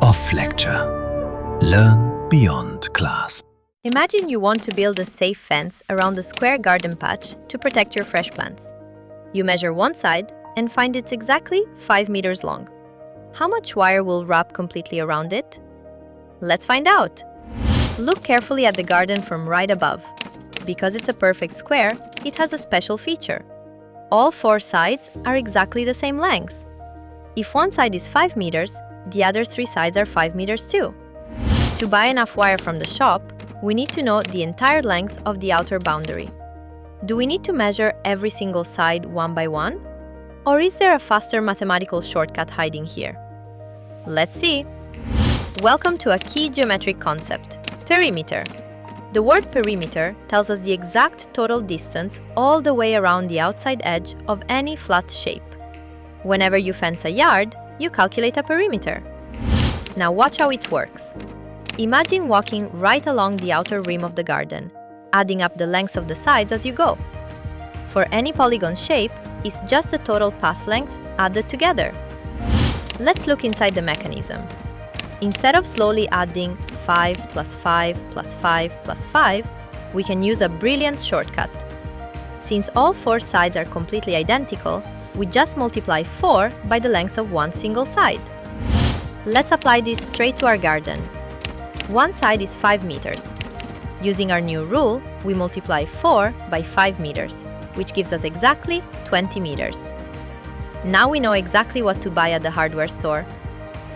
OffLecture. Learn beyond class. Imagine you want to build a safe fence around the square garden patch to protect your fresh plants. You measure one side and find it's exactly 5 meters long. How much wire will wrap completely around it? Let's find out! Look carefully at the garden from right above. Because it's a perfect square, it has a special feature. All 4 sides are exactly the same length. If one side is 5 meters, the other 3 sides are 5 meters too. To buy enough wire from the shop, we need to know the entire length of the outer boundary. Do we need to measure every single side one by one? Or is there a faster mathematical shortcut hiding here? Let's see! Welcome to a key geometric concept, perimeter. The word perimeter tells us the exact total distance all the way around the outside edge of any flat shape. Whenever you fence a yard, you calculate a perimeter. Now watch how it works. Imagine walking right along the outer rim of the garden, adding up the lengths of the sides as you go. For any polygon shape, it's just the total path length added together. Let's look inside the mechanism. Instead of slowly adding 5 plus 5 plus 5 plus 5, we can use a brilliant shortcut. Since all 4 sides are completely identical, we just multiply 4 by the length of one single side. Let's apply this straight to our garden. One side is 5 meters. Using our new rule, we multiply 4 by 5 meters, which gives us exactly 20 meters. Now we know exactly what to buy at the hardware store.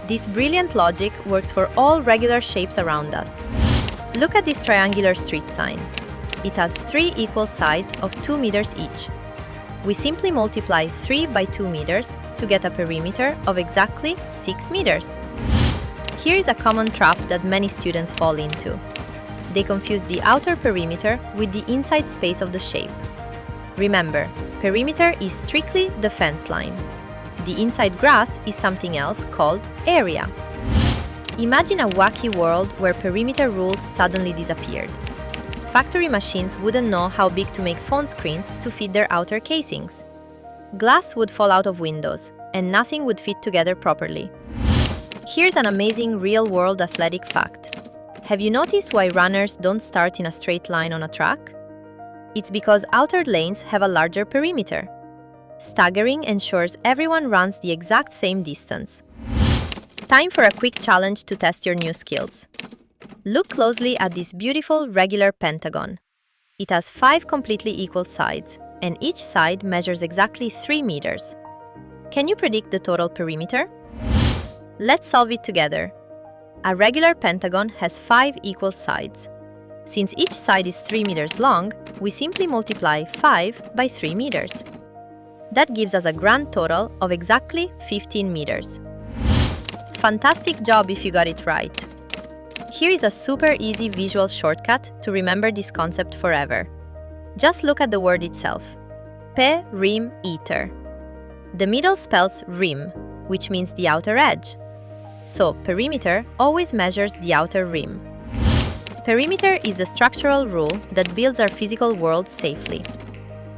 This brilliant logic works for all regular shapes around us. Look at this triangular street sign. It has 3 equal sides of 2 meters each. We simply multiply 3 by 2 meters to get a perimeter of exactly 6 meters. Here is a common trap that many students fall into. They confuse the outer perimeter with the inside space of the shape. Remember, perimeter is strictly the fence line. The inside grass is something else called area. Imagine a wacky world where perimeter rules suddenly disappeared. Factory machines wouldn't know how big to make phone screens to fit their outer casings. Glass would fall out of windows, and nothing would fit together properly. Here's an amazing real-world athletic fact. Have you noticed why runners don't start in a straight line on a track? It's because outer lanes have a larger perimeter. Staggering ensures everyone runs the exact same distance. Time for a quick challenge to test your new skills. Look closely at this beautiful regular pentagon. It has 5 completely equal sides, and each side measures exactly 3 meters. Can you predict the total perimeter? Let's solve it together. A regular pentagon has 5 equal sides. Since each side is 3 meters long, we simply multiply 5 by 3 meters. That gives us a grand total of exactly 15 meters. Fantastic job if you got it right! Here is a super easy visual shortcut to remember this concept forever. Just look at the word itself. pe-RIM-eter. The middle spells rim, which means the outer edge. So, perimeter always measures the outer rim. Perimeter is the structural rule that builds our physical world safely.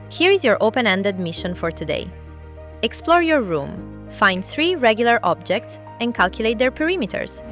Here is your open-ended mission for today. Explore your room, find 3 regular objects, and calculate their perimeters.